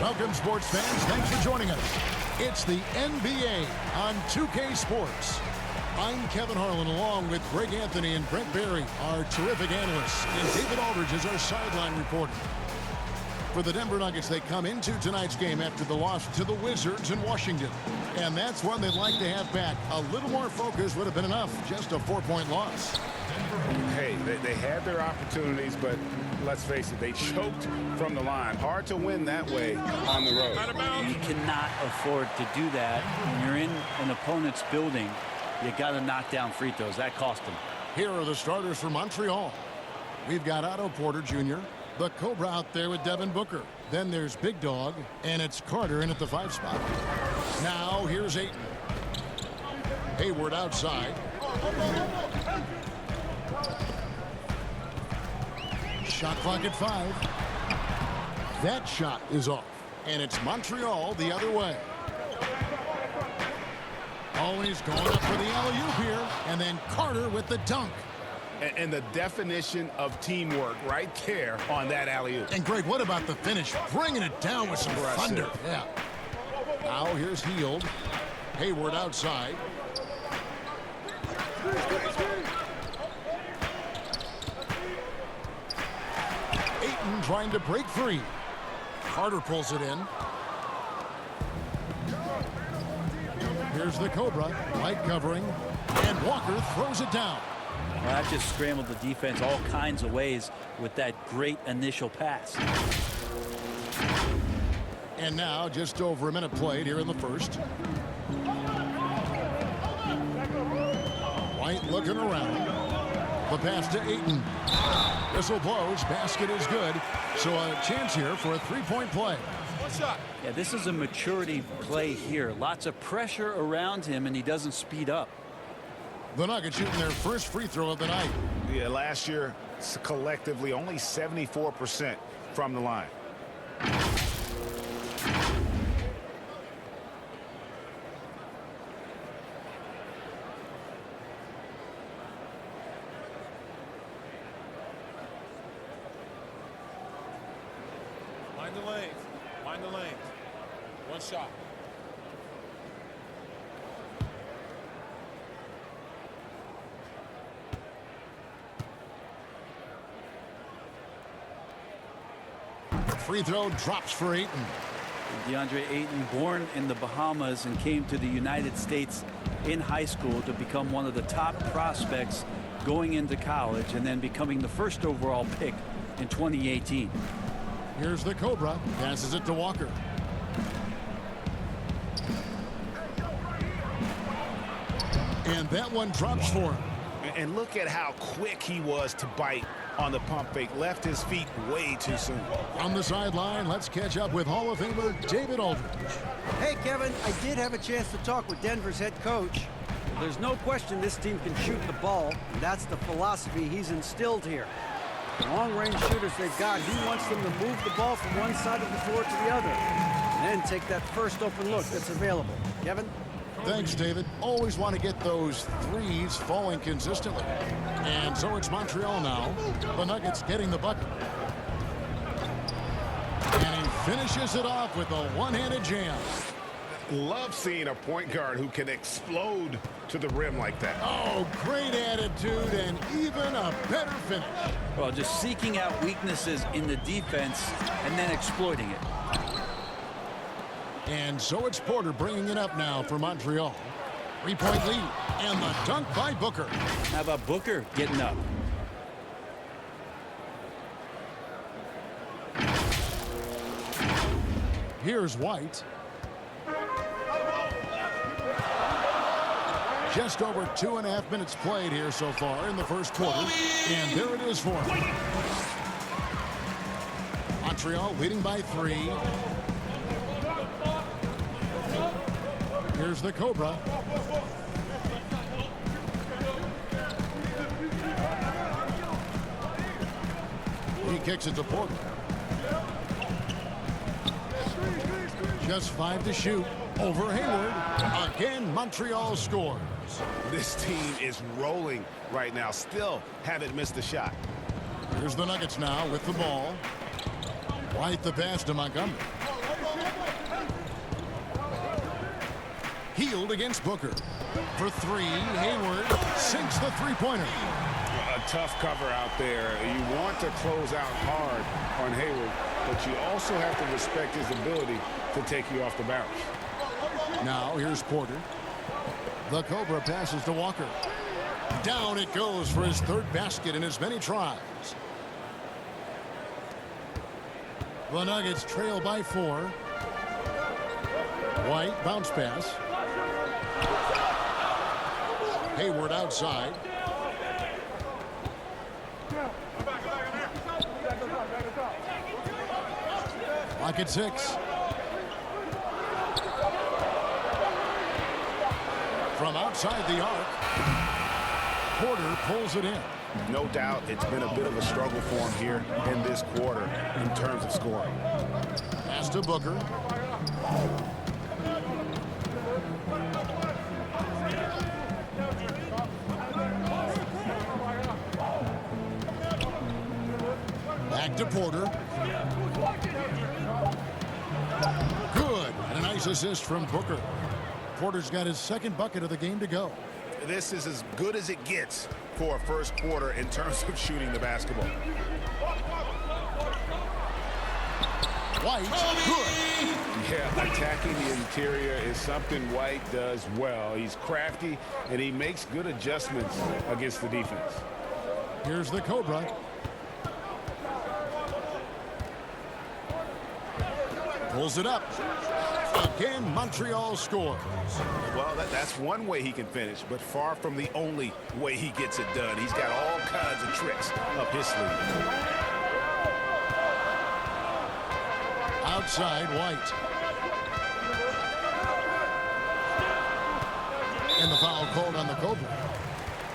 Welcome, sports fans. Thanks for joining us. It's the NBA on 2K Sports. I'm Kevin Harlan, along with Greg Anthony and Brent Barry, our terrific analysts, and David Aldridge is our sideline reporter. For the Denver Nuggets, they come into tonight's game after the loss to the Wizards in Washington. And that's one they'd like to have back. A little more focus would have been enough. Just a 4-point loss. Hey, they had their opportunities, but let's face it, they choked from the line. Hard to win that way on the road. You cannot afford to do that. When you're in an opponent's building, you got to knock down free throws. That cost them. Here are the starters for Montreal. We've got Otto Porter Jr., the Cobra out there with Devin Booker. Then there's Big Dog, and it's Carter in at the 5 spot. Now here's Ayton. Hayward outside. Shot clock at 5. That shot is off, and it's Montreal the other way. Always going up for the alley-oop here, and then Carter with the dunk. And the definition of teamwork right there on that alley-oop. And Greg, what about the finish? Bringing it down with some thunder. Yeah. Now here's Hield. Hayward outside. Ayton trying to break free. Carter pulls it in. Here's the Cobra, light covering, and Walker throws it down. Well, that just scrambled the defense all kinds of ways with that great initial pass. And now just over a minute played here in the first. White looking around. The pass to Ayton. Whistle blows, basket is good. So a chance here for a 3-point play. Yeah, this is a maturity play here. Lots of pressure around him, and he doesn't speed up. The Nuggets shooting their first free throw of the night. Yeah, last year, collectively, only 74% from the line. Mind the lanes. Mind the lanes. One shot. Free throw drops for Ayton. DeAndre Ayton, born in the Bahamas and came to the United States in high school to become one of the top prospects going into college and then becoming the first overall pick in 2018. Here's the Cobra. Passes it to Walker. And that one drops for him. And look at how quick he was to bite on the pump fake. Left his feet way too soon. On the sideline, let's catch up with Hall of Famer David Aldridge. Hey, Kevin, I did have a chance to talk with Denver's head coach. There's no question this team can shoot the ball, and that's the philosophy he's instilled here. The long-range shooters they've got, he wants them to move the ball from one side of the floor to the other, and then take that first open look that's available. Kevin? Thanks, David. Always want to get those threes falling consistently. And so it's Montreal now. The Nuggets getting the bucket. And he finishes it off with a one-handed jam. Love seeing a point guard who can explode to the rim like that. Oh, great attitude and even a better finish. Well, just seeking out weaknesses in the defense and then exploiting it. And so it's Porter bringing it up now for Montreal. 3-point lead, and the dunk by Booker. How about Booker getting up? Here's White. Just over 2.5 minutes played here so far in the first quarter. And there it is for him. Montreal leading by 3. Here's the Cobra. He kicks it to Porter. Just 5 to shoot. Over Hayward. Again, Montreal scores. This team is rolling right now. Still haven't missed a shot. Here's the Nuggets now with the ball. White the pass to Montgomery. Healed against Booker. For three, Hayward sinks the three-pointer. A tough cover out there. You want to close out hard on Hayward, but you also have to respect his ability to take you off the bounce. Now here's Porter. The Cobra passes to Walker. Down it goes for his third basket in as many tries. The Nuggets trail by 4. White bounce pass. Hayward outside. Clock at 6. From outside the arc, Porter pulls it in. No doubt it's been a bit of a struggle for him here in this quarter in terms of scoring. Pass to Booker. Back to Porter. Good. And a nice assist from Booker. Porter's got his second bucket of the game to go. This is as good as it gets for a first quarter in terms of shooting the basketball. White, good. Yeah, attacking the interior is something White does well. He's crafty, and he makes good adjustments against the defense. Here's the Cobra. Pulls it up. Again, Montreal scores. Well, that's one way he can finish, but far from the only way he gets it done. He's got all kinds of tricks up his sleeve. Outside, White. And the foul called on the Cobra.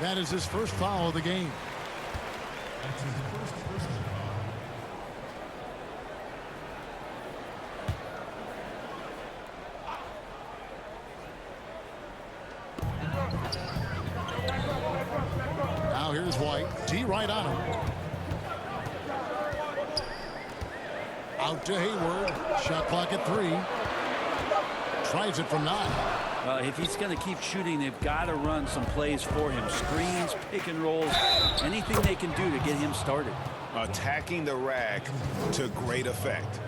That is his first foul of the game. Now here's White. D right on him. Out to Hayward. Shot clock at 3. Tries it from 9. Well, if he's going to keep shooting, they've got to run some plays for him. Screens, pick and rolls, anything they can do to get him started. Attacking the rack to great effect.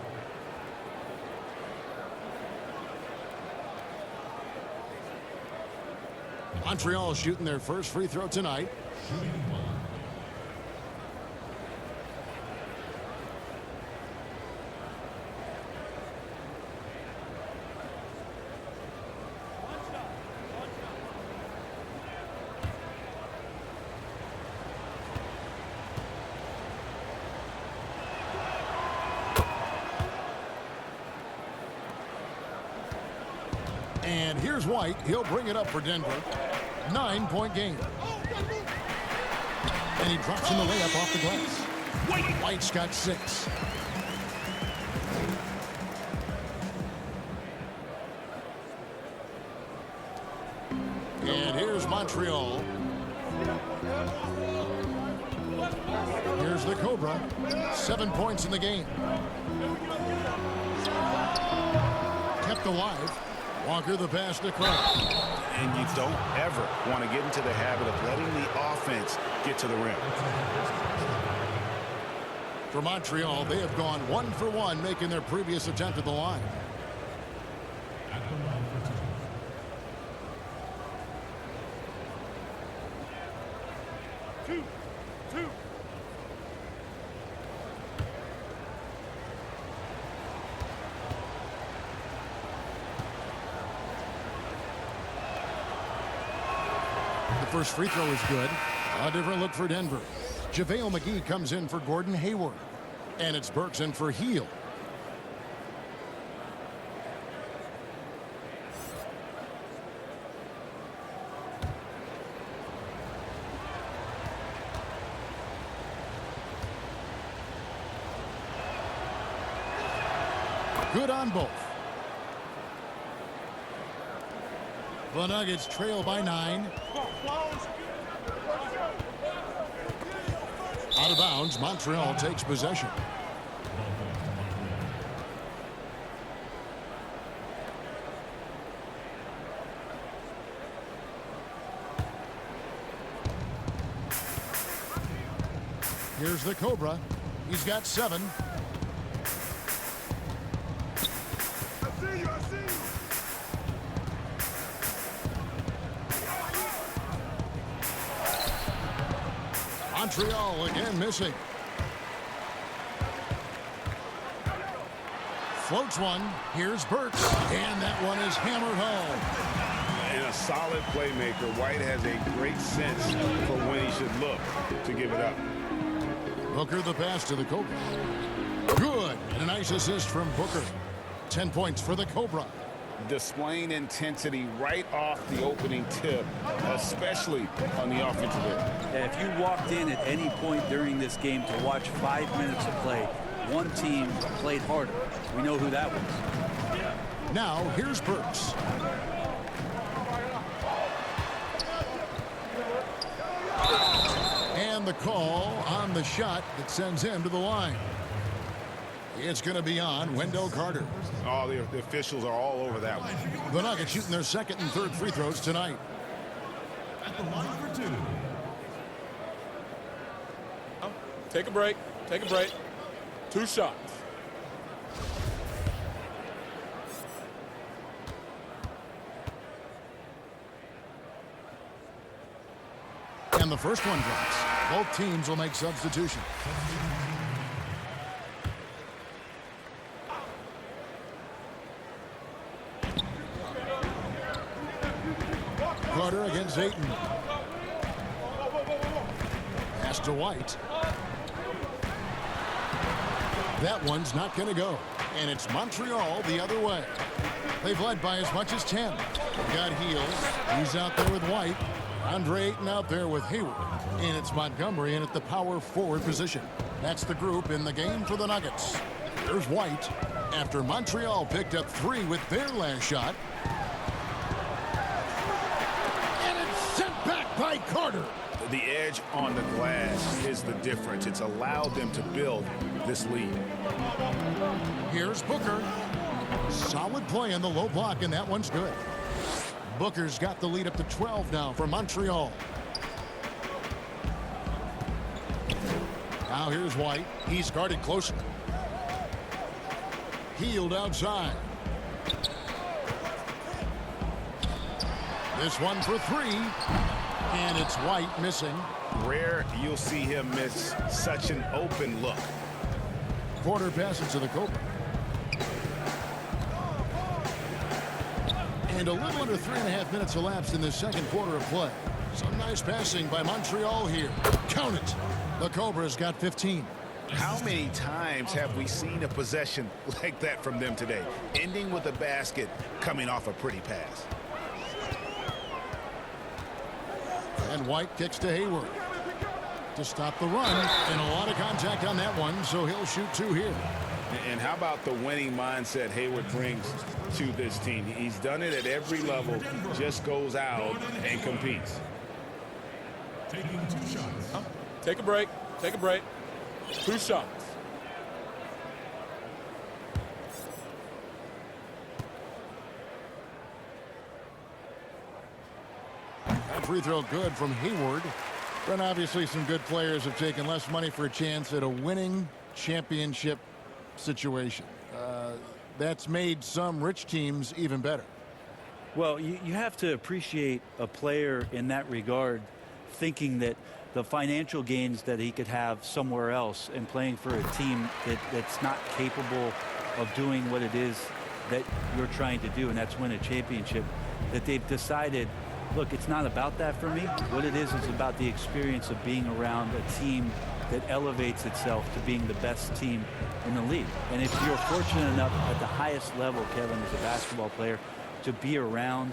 Montreal shooting their first free throw tonight. And here's White. He'll bring it up for Denver. 9-point game. And he drops in the layup off the glass. White's got 6. And here's Montreal. Here's the Cobra. 7 points in the game. Kept alive. Walker the pass to Clark. And you don't ever want to get into the habit of letting the offense get to the rim. For Montreal, they have gone 1 for 1, making their previous attempt at the line. The first free throw is good. A different look for Denver. JaVale McGee comes in for Gordon Hayward. And it's Burks in for Heel. Good on both. The Nuggets trail by 9. Out of bounds, Montreal takes possession. Here's the Cobra. He's got 7. I see you. Montreal again missing. Floats one. Here's Burks. And that one is hammered home. And a solid playmaker. White has a great sense for when he should look to give it up. Booker the pass to the Cobra. Good. And a nice assist from Booker. 10 points for the Cobra. Displaying intensity right off the opening tip, especially on the offensive end. If you walked in at any point during this game to watch 5 minutes of play, one team played harder. We know who that was. Now here's Burks. And the call on the shot that sends him to the line. It's going to be on Wendell Carter. Oh, the officials are all over that one. The Nuggets shooting their second and third free throws tonight. At the line for 2. Take a break. Take a break. 2 shots. And the first one drops. Both teams will make substitution. Carter against Ayton. Pass to White. That one's not going to go. And it's Montreal the other way. They've led by as much as 10. Got Heels. He's out there with White. Andre Ayton out there with Hayward. And it's Montgomery in at the power forward position. That's the group in the game for the Nuggets. Here's White. After Montreal picked up 3 with their last shot. By Carter. The edge on the glass is the difference. It's allowed them to build this lead. Here's Booker. Solid play in the low block, and that one's good. Booker's got the lead up to 12 now for Montreal. Now here's White. He's guarded closer. Healed outside. This one for 3. And it's White missing. Rare you'll see him miss such an open look. Porter passes to the Cobra. And a little under 3.5 minutes elapsed in the second quarter of play. Some nice passing by Montreal here. Count it. The Cobra's got 15. How many times have we seen a possession like that from them today? Ending with a basket, coming off a pretty pass. And White kicks to Hayward to stop the run, and a lot of contact on that one, so he'll shoot 2 here. And how about the winning mindset Hayward brings to this team? He's done it at every level, just goes out and competes. Taking 2 shots. Take a break. Take a break. 2 shots. Free throw good from Hayward. But obviously some good players have taken less money for a chance at a winning championship situation. That's made some rich teams even better. Well, you have to appreciate a player in that regard, thinking that the financial gains that he could have somewhere else and playing for a team that's not capable of doing what it is that you're trying to do, and that's win a championship, that they've decided, look, it's not about that for me. What it is about the experience of being around a team that elevates itself to being the best team in the league. And if you're fortunate enough at the highest level, Kevin, as a basketball player, to be around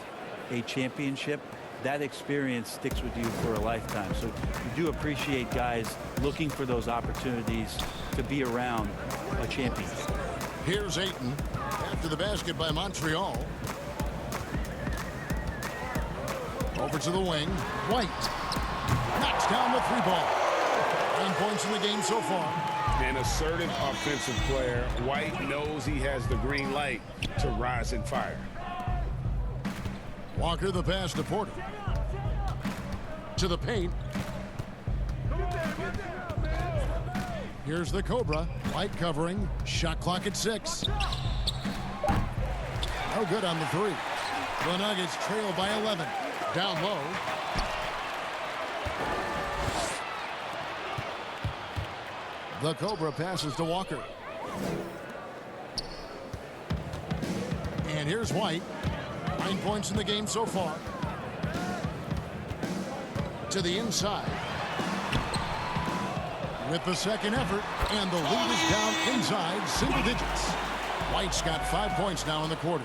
a championship, that experience sticks with you for a lifetime. So you do appreciate guys looking for those opportunities to be around a championship. Here's Ayton after the basket by Montreal. Over to the wing. White knocks down the 3-ball. 9 points in the game so far. An assertive offensive player. White knows he has the green light to rise and fire. Walker the pass to Porter. To the paint. Here's the Cobra. Light covering. Shot clock at 6. No good on the 3. The Nuggets trail by 11. Down low. The Cobra passes to Walker. And here's White. 9 points in the game so far. To the inside. With the second effort, and the lead is down inside single digits. White's got 5 points now in the quarter.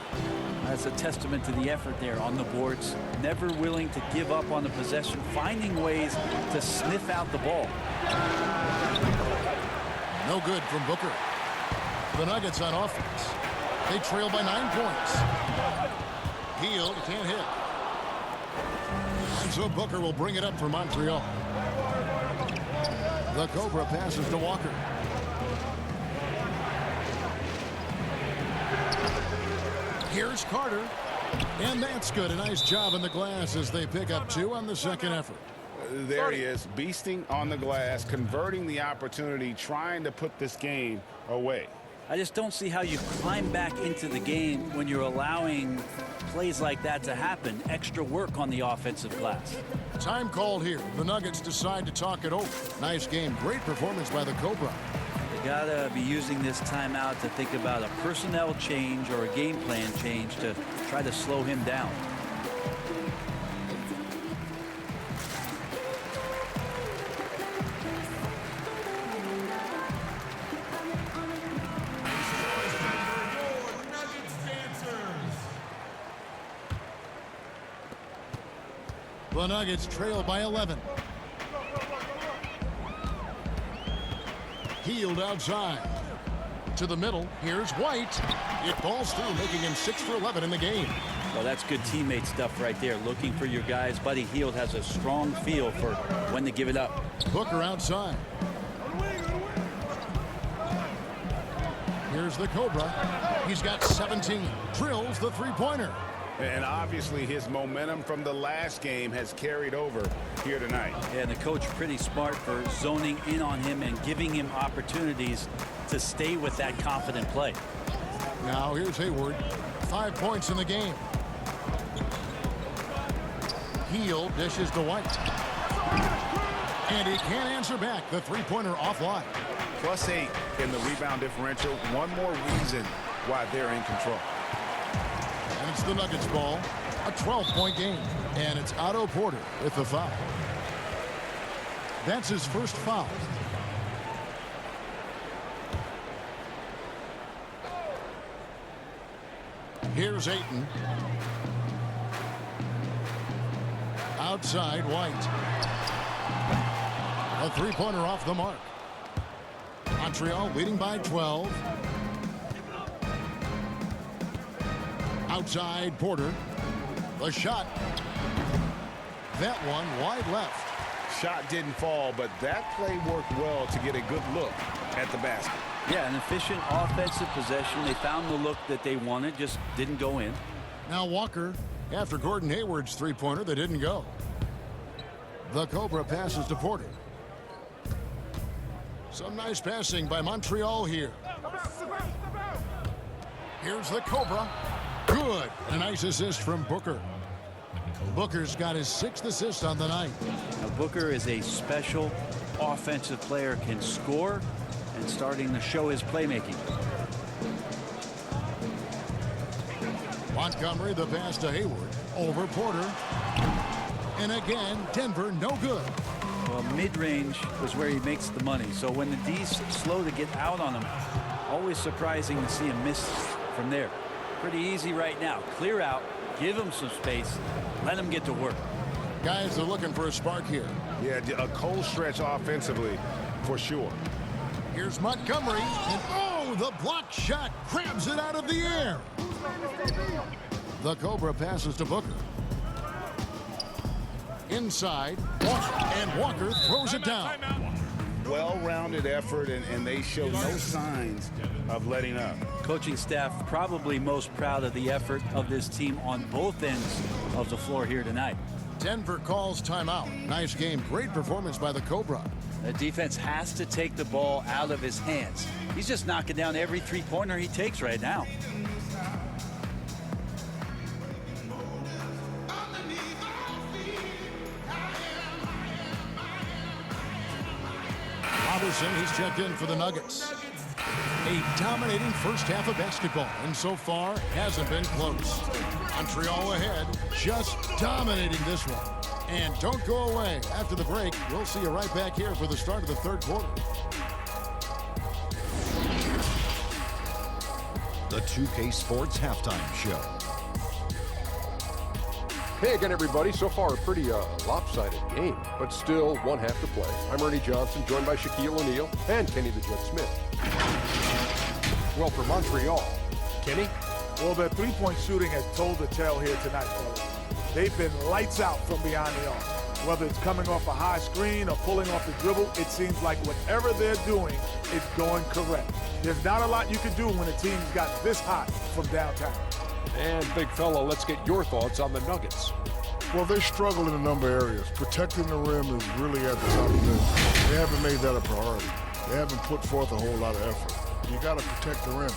That's a testament to the effort there on the boards. Never willing to give up on the possession, finding ways to sniff out the ball. No good from Booker. The Nuggets on offense. They trail by 9 points. Hield can't hit. And so Booker will bring it up for Montreal. The Cobra passes to Walker. Here's Carter. And that's good. A nice job in the glass as they pick up 2 on the second effort. There he is, beasting on the glass, converting the opportunity, trying to put this game away. I just don't see how you climb back into the game when you're allowing plays like that to happen. Extra work on the offensive glass. Time called here. The Nuggets decide to talk it over. Nice game. Great performance by the Cobra. You gotta be using this timeout to think about a personnel change or a game plan change to try to slow him down. The Nuggets trail by 11. Hield outside. To the middle. Here's White. It falls through, making him 6 for 11 in the game. Well, that's good teammate stuff right there. Looking for your guys. Buddy Hield has a strong feel for when to give it up. Booker outside. Here's the Cobra. He's got 17. Drills the three-pointer. And obviously his momentum from the last game has carried over here tonight. Yeah, and the coach pretty smart for zoning in on him and giving him opportunities to stay with that confident play. Now here's Hayward. 5 points in the game. Hield dishes to White. And he can't answer back. The three-pointer offline. +8 in the rebound differential. One more reason why they're in control. And it's the Nuggets ball. A 12-point game. And it's Otto Porter with the foul. That's his first foul. Here's Ayton. Outside, White. A three-pointer off the mark. Montreal leading by 12. Outside, Porter. The shot. That one wide left. Shot didn't fall, but that play worked well to get a good look at the basket. Yeah, an efficient offensive possession. They found the look that they wanted, just didn't go in. Now Walker after Gordon Hayward's three-pointer that didn't go. The Cobra passes to Porter. Some nice passing by Montreal here. Here's the Cobra. Good. A nice assist from Booker. Booker's got his 6th assist on the night. Now, Booker is a special offensive player, can score, and starting to show his playmaking. Montgomery, the pass to Hayward. Over Porter. And again, Denver, no good. Well, mid-range was where he makes the money. So when the D's slow to get out on him, always surprising to see him miss from there. Pretty easy right now. Clear out, give him some space, let him get to work. Guys are looking for a spark here. Yeah, a cold stretch offensively for sure. Here's Montgomery, and oh, the block shot grabs it out of the air. The Cobra passes to Booker. Inside, and Walker throws it down. Well-rounded effort, and they show no signs of letting up. Coaching staff probably most proud of the effort of this team on both ends of the floor here tonight. Denver calls timeout. Nice game. Great performance by the Cobra. The defense has to take the ball out of his hands. He's just knocking down every three-pointer he takes right now. Robertson, he's checked in for the Nuggets. A dominating first half of basketball, and so far hasn't been close. Montreal ahead, just dominating this one. And don't go away. After the break, we'll see you right back here for the start of the third quarter. The 2K Sports Halftime Show. Hey again, everybody. So far, a pretty lopsided game, but still one half to play. I'm Ernie Johnson, joined by Shaquille O'Neal and Kenny the Jet Smith. Well, for Montreal, Kenny? Well, their three-point shooting has told the tale here tonight, fellas. They've been lights out from beyond the arc. Whether it's coming off a high screen or pulling off the dribble, it seems like whatever they're doing is going correct. There's not a lot you can do when a team's got this hot from downtown. And big fella, let's get your thoughts on the Nuggets. Well, they struggle in a number of areas. Protecting the rim is really at the top of the list. They haven't made that a priority. They haven't put forth a whole lot of effort. You got to protect the rim.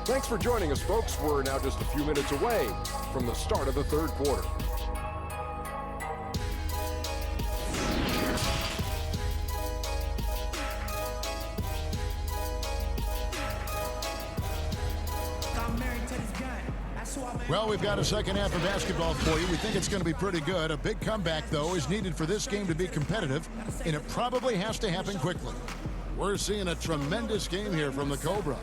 Thanks for joining us, folks. We're now just a few minutes away from the start of the third quarter. Well, we've got a second half of basketball for you. We think it's going to be pretty good. A big comeback, though, is needed for this game to be competitive, and it probably has to happen quickly. We're seeing a tremendous game here from the Cobra.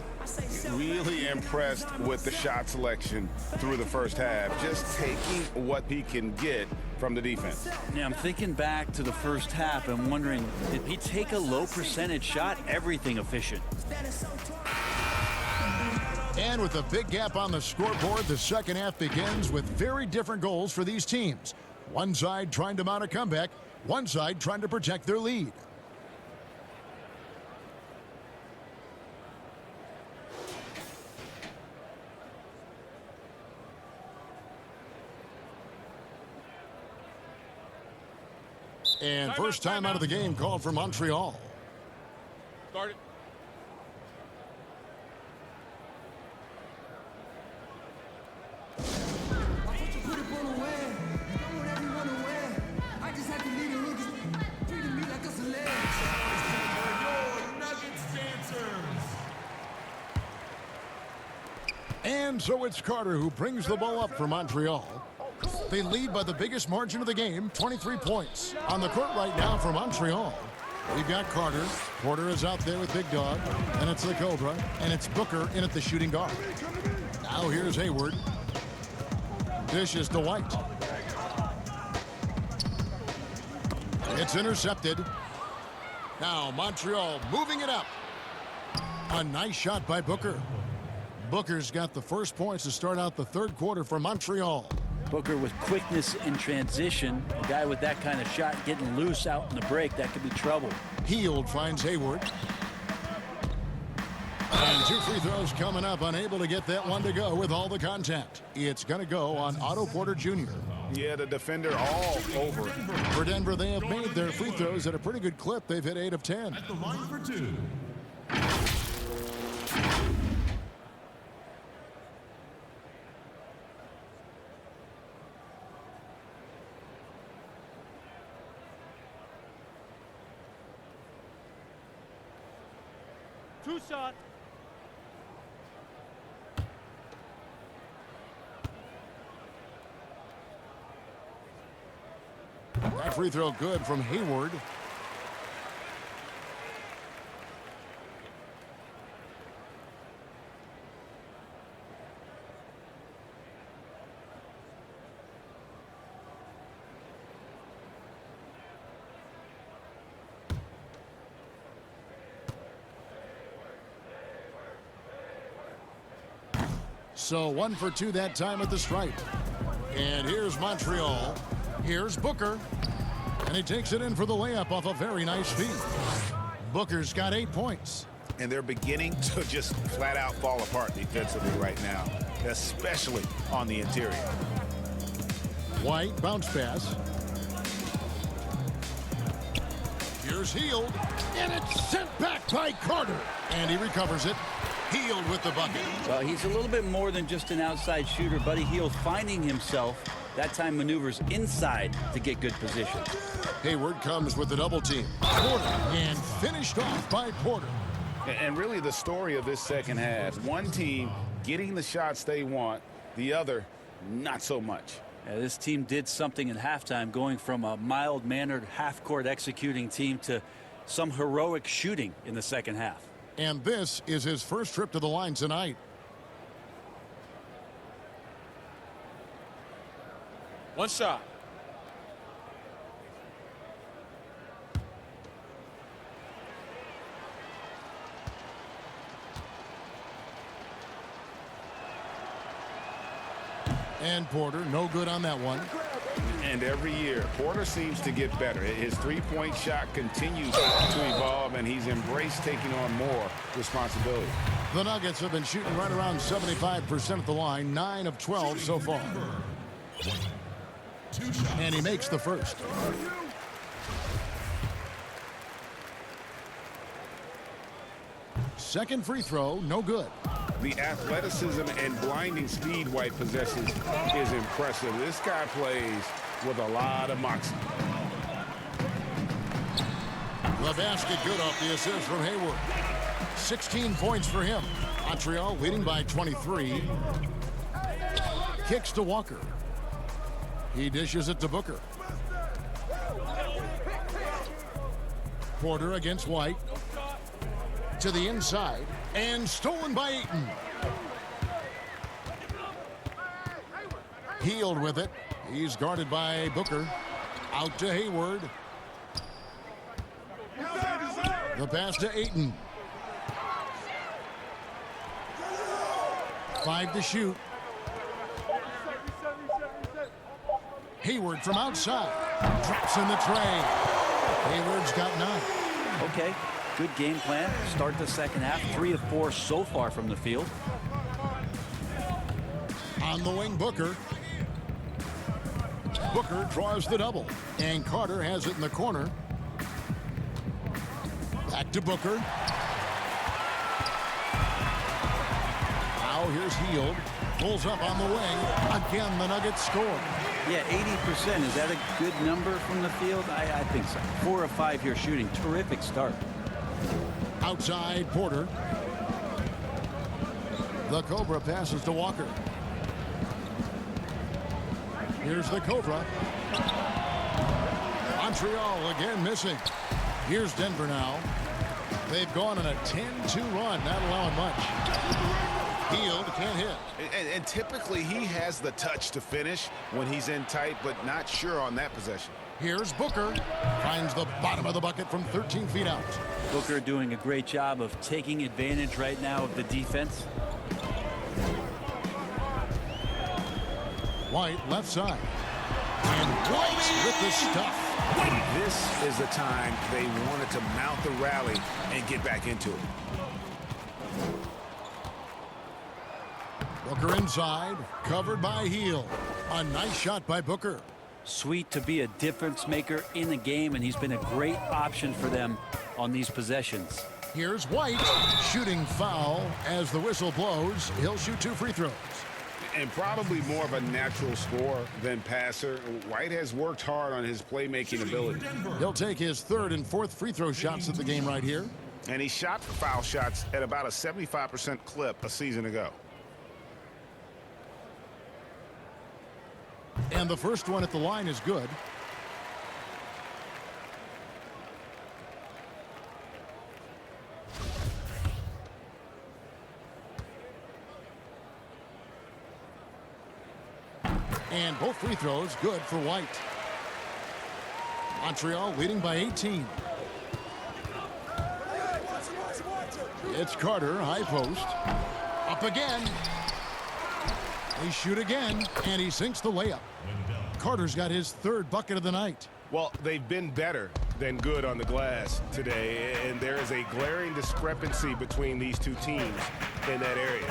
Really impressed with the shot selection through the first half, just taking what he can get from the defense. Yeah, I'm thinking back to the first half and wondering, did he take a low percentage shot? Everything efficient. And with a big gap on the scoreboard, the second half begins with very different goals for these teams. One side trying to mount a comeback, one side trying to protect their lead. And first time out of the game called for Montreal. Start it. And so it's Carter who brings the ball up for Montreal. They lead by the biggest margin of the game, 23 points. On the court right now for Montreal, we've got Carter. Porter is out there with Big Dog, and it's the Cobra, and it's Booker in at the shooting guard. Now here's Hayward. Dish is to White. It's intercepted. Now Montreal moving it up. A nice shot by Booker. Booker's got the first points to start out the third quarter for Montreal. Booker with quickness in transition. A guy with that kind of shot getting loose out in the break, that could be trouble. Hield finds Hayward. And two free throws coming up, unable to get that one to go with all the contact. It's going to go on Otto Porter Jr. Yeah, the defender all over it. For Denver, they have made their free throws at a pretty good clip. They've hit 8 of 10. At the line for two. Two shots. That free throw good from Hayward. So 1 for 2 that time at the stripe. And here's Montreal. Here's Booker. And he takes it in for the layup off a very nice feed. Booker's got 8 points. And they're beginning to just flat out fall apart defensively right now, especially on the interior. White bounce pass. Here's Hield, and it's sent back by Carter. And he recovers it. Hield with the bucket. Well, he's a little bit more than just an outside shooter. Buddy Hield finding himself, that time maneuvers inside to get good position. Hayward comes with the double team. Porter, and finished off by Porter. And really the story of this second half, one team getting the shots they want, the other not so much. Yeah, this team did something in halftime, going from a mild-mannered half-court executing team to some heroic shooting in the second half. And this is his first trip to the line tonight. One shot. And Porter, no good on that one. And every year, Porter seems to get better. His three-point shot continues to evolve, and he's embraced taking on more responsibility. The Nuggets have been shooting right around 75% at the line, 9 of 12 so far. And he makes the first. Second free throw, no good. The athleticism and blinding speed White possesses is impressive. This guy plays with a lot of moxie. The basket good off the assist from Hayward. 16 points for him. Montreal leading by 23. Kicks to Walker. He dishes it to Booker. Porter against White. To the inside. And stolen by Ayton. Hield with it. He's guarded by Booker. Out to Hayward. The pass to Ayton. 5 to shoot. Hayward from outside. Drops in the tray. Hayward's got 9. Okay, good game plan. Start the second half. 3 of 4 so far from the field. On the wing, Booker. Booker draws the double. And Carter has it in the corner. Back to Booker. Now here's Hield. Pulls up on the wing. Again, the Nuggets score. Yeah, 80%. Is that a good number from the field? I think so. 4 of 5 here shooting. Terrific start. Outside, Porter. The Cobra passes to Walker. Here's the Cobra. Montreal again missing. Here's Denver now. They've gone on a 10-2 run, not allowing much. Hield can't hit. And typically he has the touch to finish when he's in tight, but not sure on that possession. Here's Booker. Finds the bottom of the bucket from 13 feet out. Booker doing a great job of taking advantage right now of the defense. White left side. And White with the stuff. This is the time they wanted to mount the rally and get back into it. Booker inside, covered by Hield. A nice shot by Booker. Sweet to be a difference maker in the game, and he's been a great option for them on these possessions. Here's White, shooting foul as the whistle blows. He'll shoot 2 free throws. And probably more of a natural scorer than passer. White has worked hard on his playmaking ability. He'll take his 3rd and 4th free throw shots at the game right here. And he shot for foul shots at about a 75% clip a season ago. And the first one at the line is good. And both free throws good for White. Montreal leading by 18. It's Carter, high post. Up again. They shoot again, and he sinks the layup. Carter's got his 3rd bucket of the night. Well, they've been better than good on the glass today, and there is a glaring discrepancy between these two teams in that area.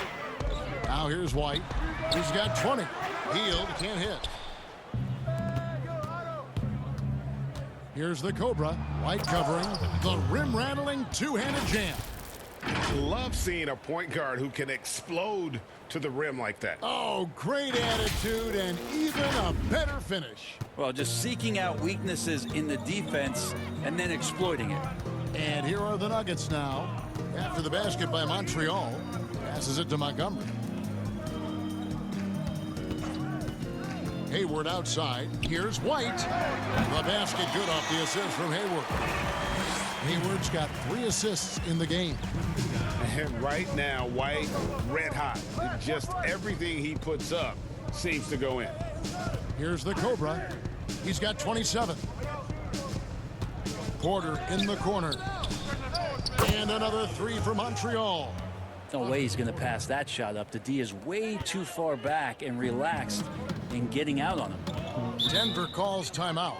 Now here's White. He's got 20. Hield can't hit. Here's the Cobra. White covering. The rim-rattling two-handed jam. Love seeing a point guard who can explode to the rim like that. Oh, great attitude and even a better finish. Well, just seeking out weaknesses in the defense and then exploiting it. And here are the Nuggets now. After the basket by Montreal. Passes it to Montgomery. Hayward outside. Here's White. The basket good off the assist from Hayward. Hayward's got 3 assists in the game. And right now, White, red hot. Just everything he puts up seems to go in. Here's the Cobra. He's got 27. Porter in the corner. And another 3 for Montreal. No way he's going to pass that shot up. The D is way too far back and relaxed in getting out on him. Denver calls timeout.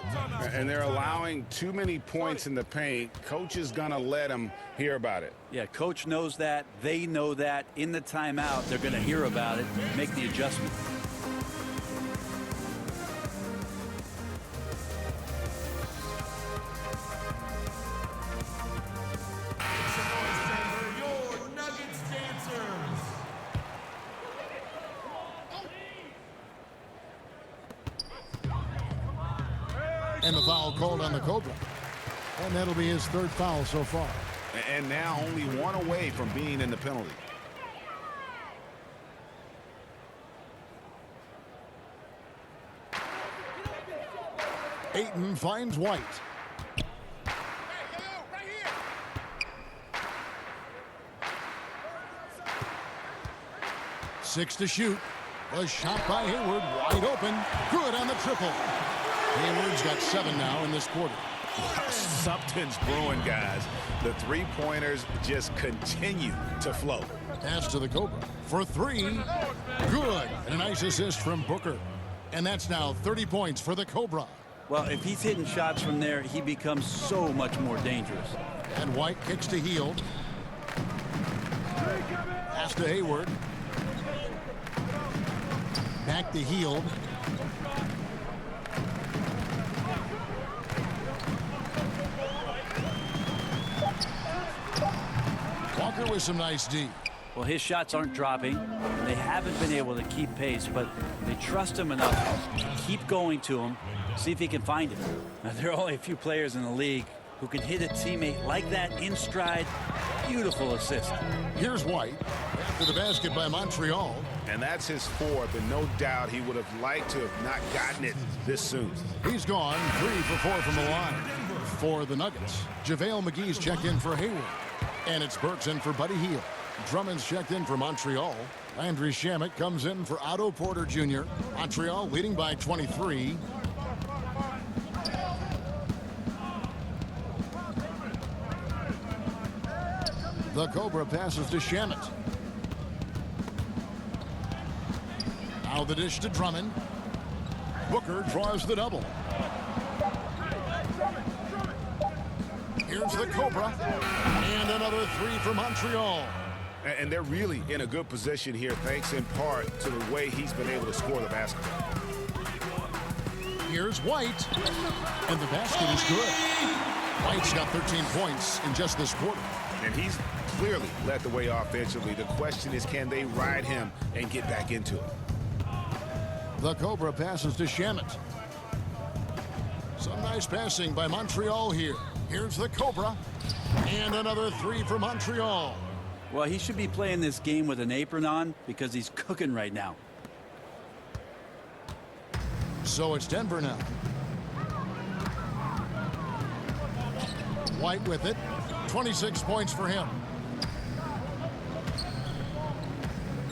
And they're allowing too many points in the paint. Coach is going to let them hear about it. Yeah, coach knows that. They know that. In the timeout, they're going to hear about it, make the adjustment. And the foul called on the Cobra. And that'll be his 3rd foul so far. And now only 1 away from being in the penalty. Ayton finds White. Six to shoot. A shot by Hayward, wide open. Good on the triple. Hayward's got 7 now in this quarter. Something's brewing, guys. The three-pointers just continue to flow. Pass to the Cobra for 3. Good. And a nice assist from Booker. And that's now 30 points for the Cobra. Well, if he's hitting shots from there, he becomes so much more dangerous. And White kicks to Hield. Pass to Hayward. Back to Hield. Walker with some nice D. Well, his shots aren't dropping. They haven't been able to keep pace, but they trust him enough to keep going to him, see if he can find him. Now, there are only a few players in the league who can hit a teammate like that in stride. Beautiful assist. Here's White after the basket by Montreal. And that's his 4th, and no doubt he would have liked to have not gotten it this soon. He's gone 3 for 4 from the line for the Nuggets. JaVale McGee's checked in for Hayward. And it's Burks in for Buddy Hield. Drummond's checked in for Montreal. Landry Shamet comes in for Otto Porter Jr. Montreal leading by 23. The Cobra passes to Shamet. Now the dish to Drummond. Booker draws the double. Here's the Cobra. And another 3 for Montreal. And they're really in a good position here, thanks in part to the way he's been able to score the basketball. Here's White. And the basket is good. White's got 13 points in just this quarter. And he's clearly led the way offensively. The question is, can they ride him and get back into it? The Cobra passes to Shamet. Some nice passing by Montreal here. Here's the Cobra. And another 3 for Montreal. Well, he should be playing this game with an apron on because he's cooking right now. So it's Denver now. White with it. 26 points for him.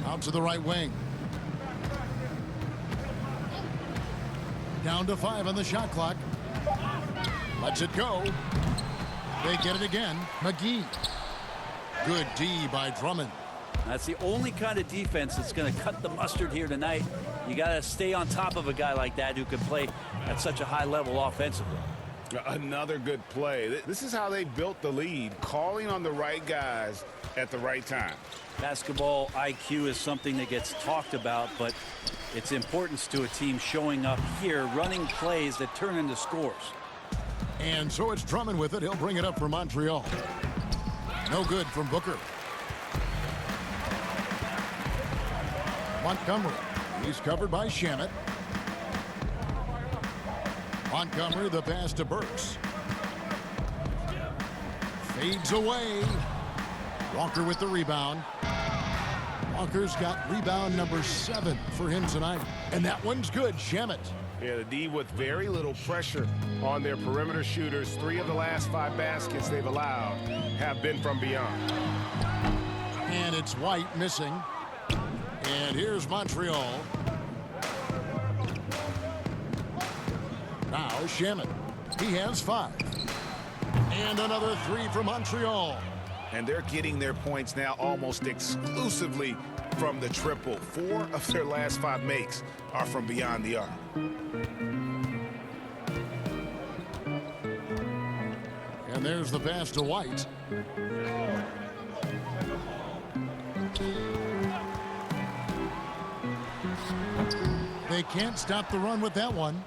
Out to the right wing. Down to 5 on the shot clock. Lets it go. They get it again. McGee. Good D by Drummond. That's the only kind of defense that's going to cut the mustard here tonight. You got to stay on top of a guy like that who can play at such a high level offensively. Another good play. This is how they built the lead, calling on the right guys at the right time. Basketball IQ is something that gets talked about, but its importance to a team showing up here, running plays that turn into scores. And so it's Drummond with it. He'll bring it up for Montreal. No good from Booker. Montgomery. He's covered by Shamet. Montgomery, the pass to Burks. Fades away. Walker with the rebound. Walker's got rebound number 7 for him tonight. And that one's good. Shamet. Yeah, the D with very little pressure on their perimeter shooters. 3 of the last 5 baskets they've allowed have been from beyond. And it's White missing. And here's Montreal. Now Shamet. He has 5. And another 3 for Montreal. And they're getting their points now almost exclusively from the triple. 4 of their last 5 makes are from beyond the arc. And there's the pass to White. They can't stop the run with that one.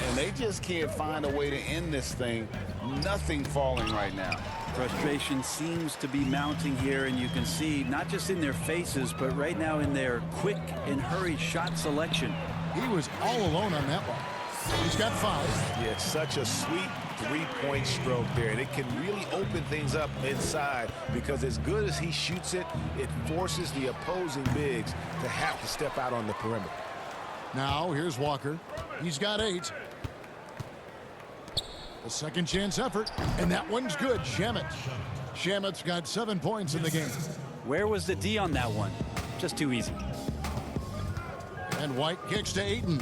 And they just can't find a way to end this thing. Nothing falling right now. Frustration seems to be mounting here, and you can see not just in their faces, but right now in their quick and hurried shot selection. He was all alone on that one. He's got 5. Yeah, such a sweet 3-point stroke there. And it can really open things up inside because as good as he shoots it, it forces the opposing bigs to have to step out on the perimeter. Now here's Walker. He's got 8. A second chance effort, and that one's good. Shamet. Shamet's got 7 points in the game. Where was the D on that one? Just too easy. And White kicks to Ayton.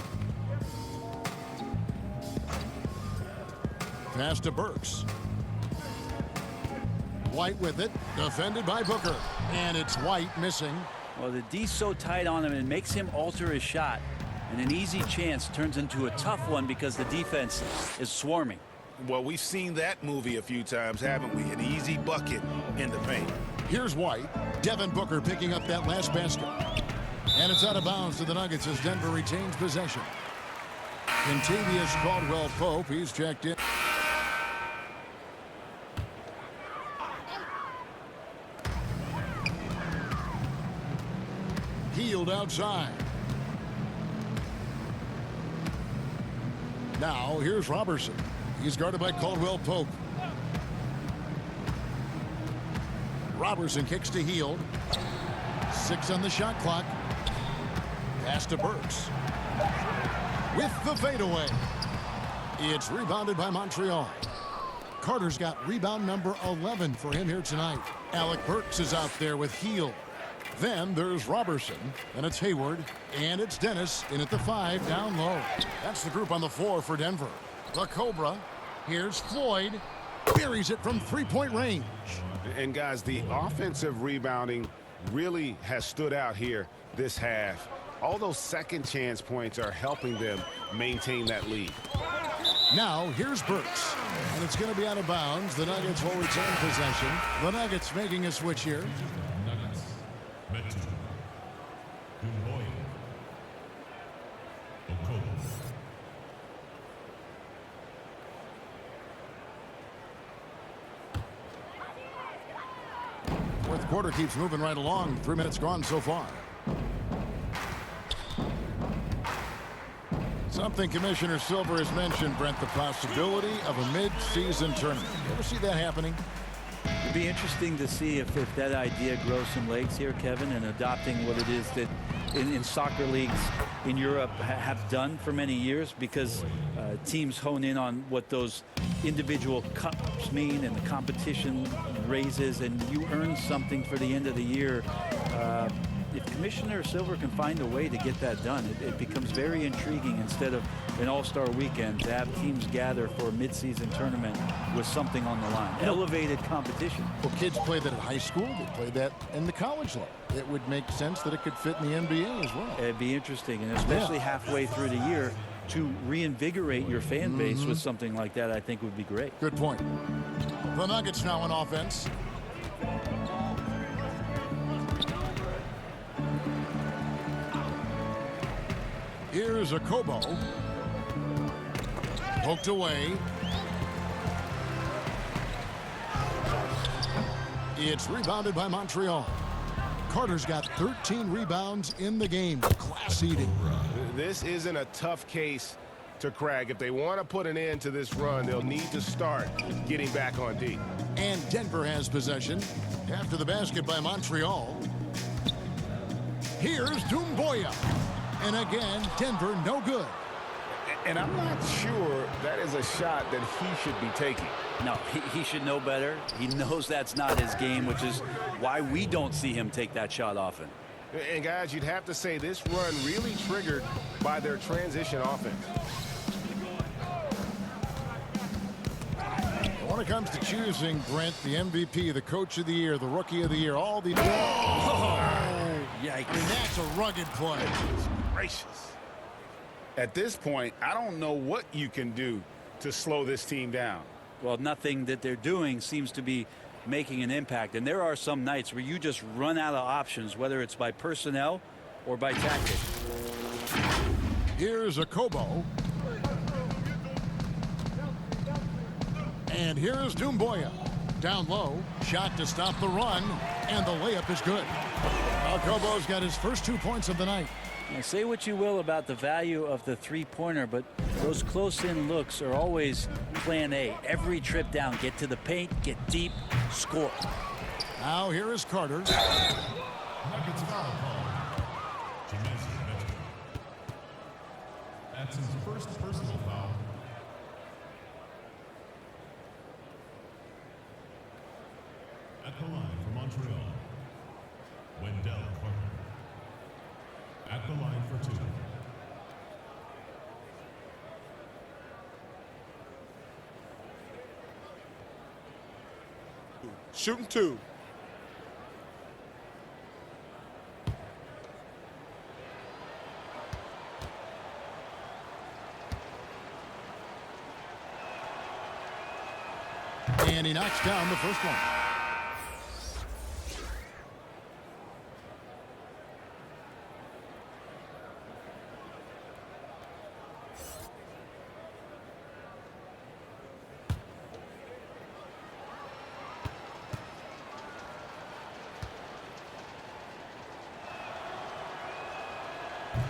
Pass to Burks. White with it, defended by Booker. And it's White missing. Well, the D's so tight on him, it makes him alter his shot. And an easy chance turns into a tough one because the defense is swarming. Well, we've seen that movie a few times, haven't we? An easy bucket in the paint. Here's White. Devin Booker picking up that last basket. And it's out of bounds to the Nuggets as Denver retains possession. Contavious Caldwell-Pope, he's checked in. Healed outside. Now here's Robertson. He's guarded by Caldwell-Pope. Robertson kicks to Hield. 6 on the shot clock. Pass to Burks. With the fadeaway. It's rebounded by Montreal. Carter's got rebound number 11 for him here tonight. Alec Burks is out there with Hield. Then there's Robertson, and it's Hayward, and it's Dennis in at the 5 down low. That's the group on the floor for Denver. The Cobra. Here's Floyd. Buries it from 3-point range. And guys, the offensive rebounding really has stood out here this half. All those second chance points are helping them maintain that lead. Now here's Burks, and it's going to be out of bounds. The Nuggets will retain possession. The Nuggets making a switch here. Fourth quarter keeps moving right along. 3 minutes gone so far. Something Commissioner Silver has mentioned, Brent, the possibility of a mid-season tournament. You ever see that happening? It'd be interesting to see if that idea grows some legs here, Kevin, and adopting what it is that in soccer leagues in Europe have done for many years, because teams hone in on what those individual cups mean and the competition raises, and you earn something for the end of the year. If Commissioner Silver can find a way to get that done, it becomes very intriguing instead of an all-star weekend to have teams gather for a mid-season tournament with something on the line. Elevated competition. Well, kids play that at high school. They play that in the college level. It would make sense that it could fit in the NBA as well. It'd be interesting, and especially halfway through the year, to reinvigorate your fan base with something like that, I think would be great. Good point. The Nuggets now on offense. Here's a Kobo. Poked away. It's rebounded by Montreal. Carter's got 13 rebounds in the game. Class eating. This isn't a tough case to crack. If they want to put an end to this run, they'll need to start getting back on D. And Denver has possession after the basket by Montreal. Here's Doumbouya. And again, Denver no good. And I'm not sure that is a shot that he should be taking. No, he should know better. He knows that's not his game, which is why we don't see him take that shot often. And guys, you'd have to say this run really triggered by their transition offense. When it comes to choosing, Brent, the MVP, the coach of the year, the rookie of the year, all the... Oh, yikes. And that's a rugged play. Gracious. At this point, I don't know what you can do to slow this team down. Well, nothing that they're doing seems to be making an impact. And there are some nights where you just run out of options, whether it's by personnel or by tactic. Here's a Kobo. And here's Doumbouya. Down low. Shot to stop the run. And the layup is good. Kobo's got his first 2 points of the night. Now, say what you will about the value of the three-pointer, but those close-in looks are always plan A. Every trip down, get to the paint, get deep, score. Now here is Carter. Nuggets foul call. Jameson Mitchell. That's his first personal foul. At the line for Montreal, Wendell Carter. At the line for 2. Shooting 2. And he knocks down the first one.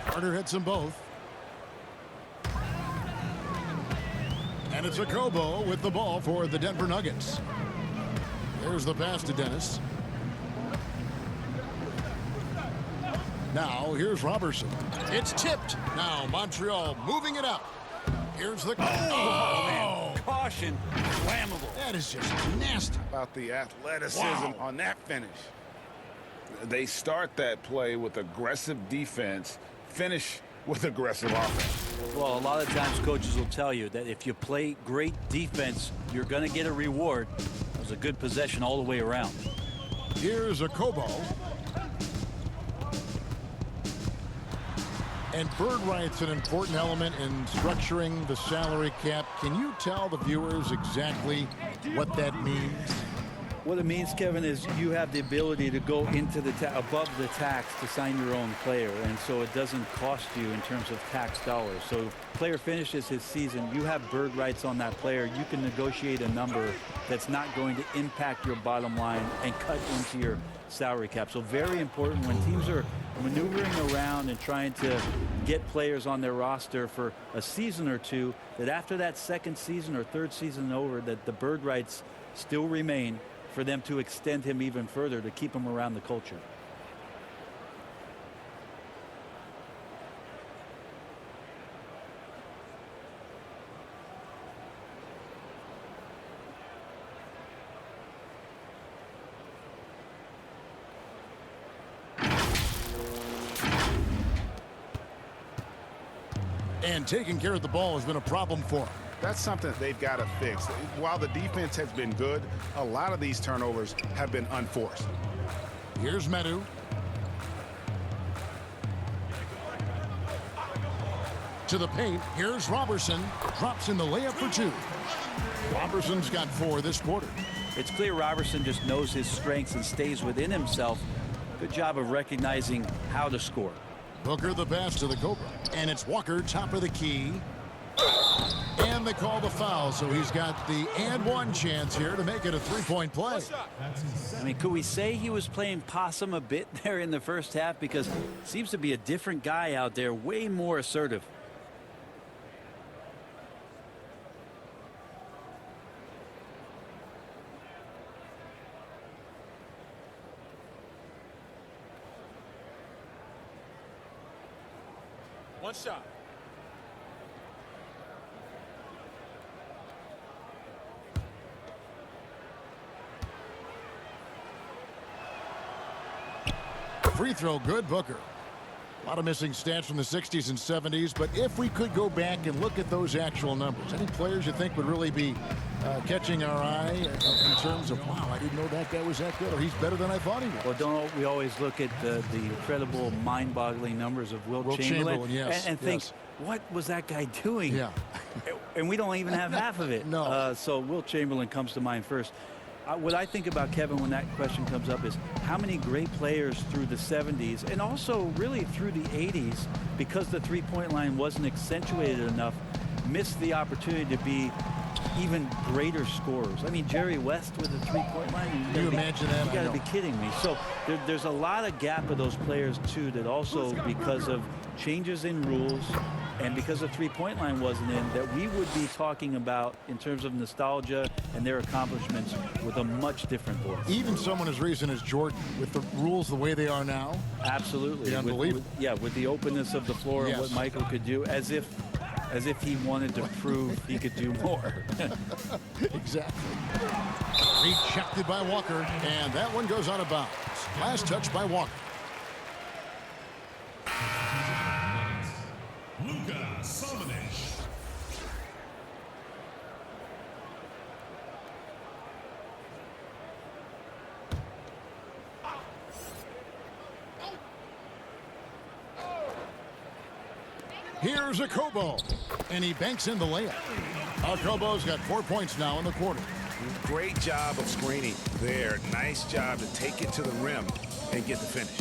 Carter hits them both. And it's a Kobo with the ball for the Denver Nuggets. There's the pass to Dennis. Now here's Robertson. It's tipped. Now Montreal moving it up. Here's the... Oh, man. Caution. Flammable. That is just nasty. About the athleticism on that finish. They start that play with aggressive defense, finish with aggressive offense. Well, a lot of times coaches will tell you that if you play great defense, you're going to get a reward. It was a good possession all the way around. Here's a Kobo. And bird rights an important element in structuring the salary cap. Can you tell the viewers exactly what that means? What it means, Kevin, is you have the ability to go into the above the tax to sign your own player, and so it doesn't cost you in terms of tax dollars. So if player finishes his season, you have bird rights on that player. You can negotiate a number that's not going to impact your bottom line and cut into your salary cap. So very important when teams are maneuvering around and trying to get players on their roster for a season or two, that after that second season or third season over, that the bird rights still remain for them to extend him even further to keep him around the culture. And taking care of the ball has been a problem for him. That's something they've got to fix. While the defense has been good, a lot of these turnovers have been unforced. Here's Medu. To the paint. Here's Robertson. Drops in the layup for 2. Robertson's got 4 this quarter. It's clear Robertson just knows his strengths and stays within himself. Good job of recognizing how to score. Booker the pass to the Cobra. And it's Walker top of the key. And And they call the foul, so he's got the and one chance here to make it a three-point play. I mean, could we say he was playing possum a bit there in the first half? Because it seems to be a different guy out there, way more assertive. One shot. Free throw good, Booker. A lot of missing stats from the 60s and 70s, but if we could go back and look at those actual numbers, any players you think would really be catching our eye in terms of, wow, I didn't know that guy was that good, or he's better than I thought he was? Well, don't we always look at the incredible, mind-boggling numbers of Wilt Chamberlain yes, and think, what was that guy doing? Yeah. And we don't even have half of it. No. So Wilt Chamberlain comes to mind first. What I think about Kevin when that question comes up is how many great players through the 70s and also really through the 80s, because the three-point line wasn't accentuated enough, missed the opportunity to be even greater scorers. I mean, Jerry West with a three-point line. Can you imagine that? You got to be kidding me. So there's a lot of gap of those players too that also, because of changes in rules and because the three-point line wasn't in, that we would be talking about in terms of nostalgia and their accomplishments with a much different voice. Even someone as recent as Jordan, with the rules the way they are now. Absolutely. Unbelievable. With the openness of the floor and Yes. what Michael could do, as if he wanted to prove he could do more. Exactly. Rejected by Walker, and that one goes out of bounds. Last touch by Walker. Here's Akobo, and he banks in the layup. Akobo's got 4 points now in the quarter. Great job of screening there. Nice job to take it to the rim and get the finish.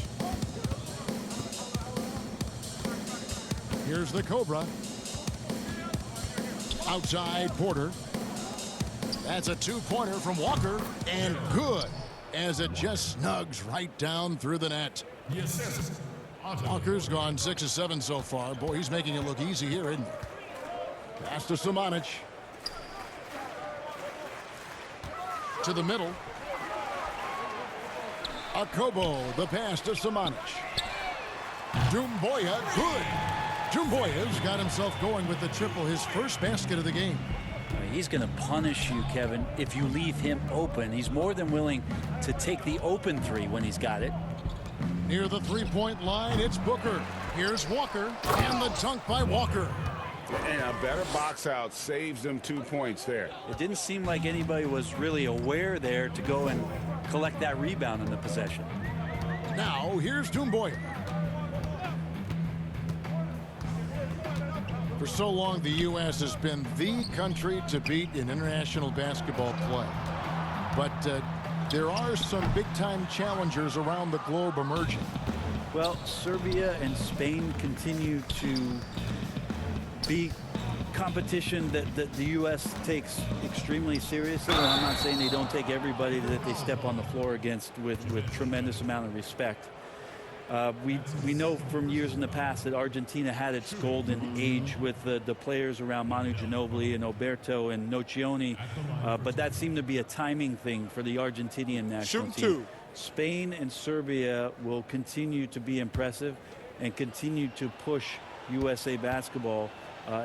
Here's the Cobra. Outside Porter. That's a two-pointer from Walker, and good, as it just snugs right down through the net. Walker's gone 6 of 7 so far. Boy, he's making it look easy here, isn't he? Pass to Samanic. To the middle. Akobo, the pass to Samanic. Doumbouya, good. Doumbouya's got himself going with the triple, his first basket of the game. He's going to punish you, Kevin, if you leave him open. He's more than willing to take the open three when he's got it. Near the three-point line, it's Booker. Here's Walker, and the dunk by Walker. And a better box out saves them 2 points there. It didn't seem like anybody was really aware there to go and collect that rebound in the possession. Now, here's Doumbouya. For so long, the U.S. has been the country to beat in international basketball play. But there are some big-time challengers around the globe emerging. Well, Serbia and Spain continue to be competition that the U.S. takes extremely seriously. And I'm not saying they don't take everybody that they step on the floor against with tremendous amount of respect. We know from years in the past that Argentina had its golden age with the players around Manu Ginobili and Oberto and Nocioni, but that seemed to be a timing thing for the Argentinian national team. Spain and Serbia will continue to be impressive and continue to push USA basketball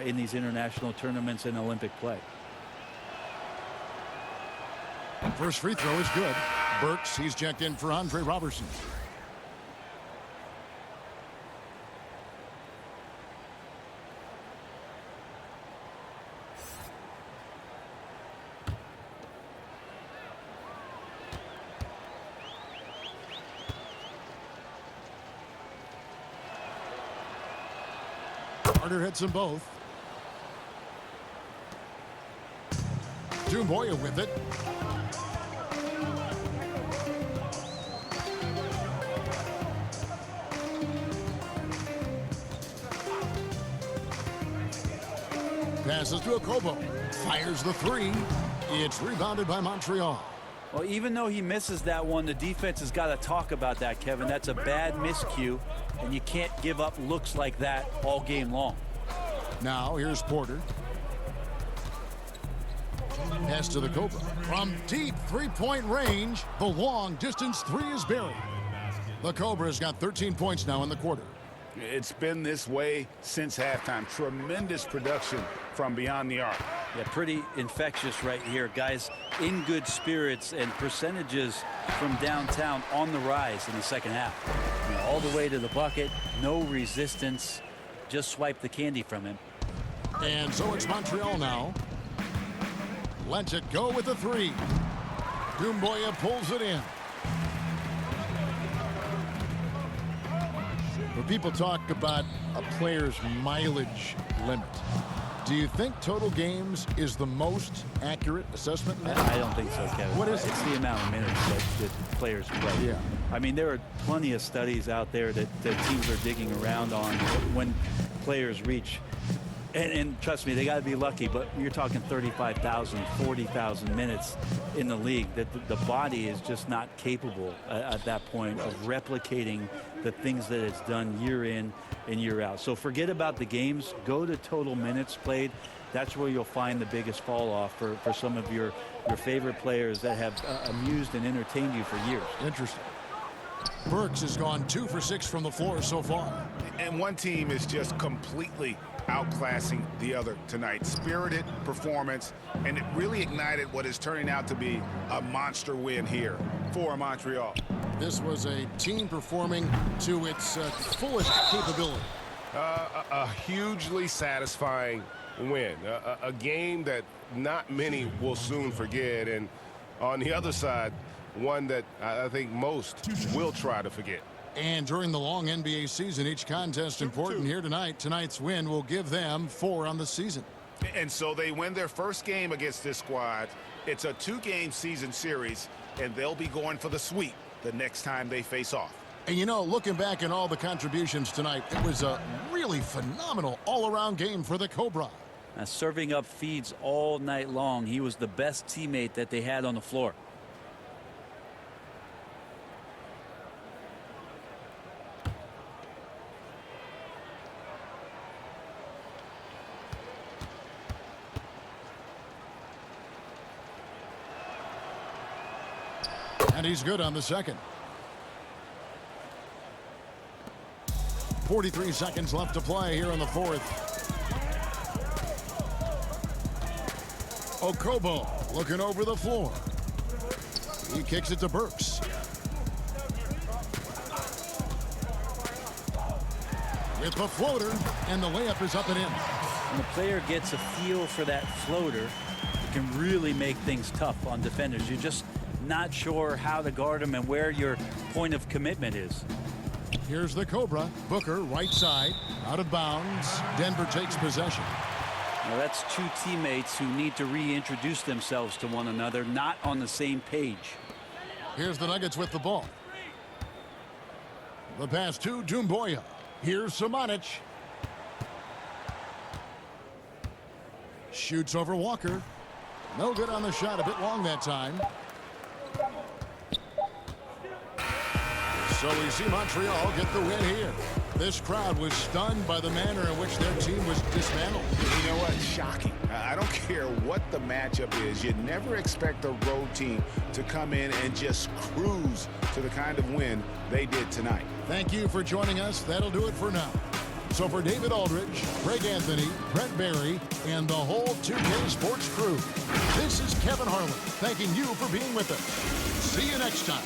in these international tournaments and Olympic play. First free throw is good. Burks, he's checked in for Andre Robertson. Carter hits them both. Doumbouya with it. Passes to Okobo. Fires the three. It's rebounded by Montreal. Well, even though he misses that one, the defense has got to talk about that, Kevin. That's a bad miscue, and you can't give up looks like that all game long. Now here's Porter. Pass to the Cobra. From deep three-point range, the long-distance three is buried. The Cobra's got 13 points now in the quarter. It's been this way since halftime. Tremendous production from beyond the arc. Yeah, pretty infectious right here. Guys in good spirits, and percentages from downtown on the rise in the second half. You know, all the way to the bucket, no resistance, just swipe the candy from him. And so it's Montreal now. Lets it go with the three. Doumbouya pulls it in. When people talk about a player's mileage limit, do you think total games is the most accurate assessment? I don't think so, Kevin. What is it? It's the amount of minutes that players play. Yeah. I mean, there are plenty of studies out there that teams are digging around on when players reach. And trust me, they got to be lucky, but you're talking 35,000, 40,000 minutes in the league, that the body is just not capable at that point of replicating the things that it's done year in and year out. So forget about the games. Go to total minutes played. That's where you'll find the biggest fall off for some of your favorite players that have amused and entertained you for years. Interesting. Burks has gone 2 for 6 from the floor so far. And one team is just completely outclassing the other tonight. Spirited performance, and it really ignited what is turning out to be a monster win here for Montreal. This was a team performing to its fullest capability. A hugely satisfying win. A game that not many will soon forget. And on the other side, one that I think most will try to forget. And during the long NBA season, each contest important here tonight. Tonight's win will give them 4 on the season. And so they win their first game against this squad. It's a 2-game season series, and they'll be going for the sweep the next time they face off. And you know, looking back at all the contributions tonight, it was a really phenomenal all-around game for the Cobra. Serving up feeds all night long. He was the best teammate that they had on the floor. And he's good on the second. 43 seconds left to play here in the fourth. Okobo looking over the floor. He kicks it to Burks. With the floater, and the layup is up and in. When the player gets a feel for that floater, it can really make things tough on defenders. You're just not sure how to guard him and where your point of commitment is. Here's the Cobra. Booker, right side, out of bounds. Denver takes possession. Now that's two teammates who need to reintroduce themselves to one another, not on the same page. Here's the Nuggets with the ball. The pass to Doumbouya. Here's Samanic. Shoots over Walker. No good on the shot. A bit long that time. So we see Montreal get the win here. This crowd was stunned by the manner in which their team was dismantled. You know what? Shocking. I don't care what the matchup is. You never expect a road team to come in and just cruise to the kind of win they did tonight. Thank you for joining us. That'll do it for now. So for David Aldridge, Greg Anthony, Brent Barry, and the whole 2K Sports crew, this is Kevin Harlan thanking you for being with us. See you next time.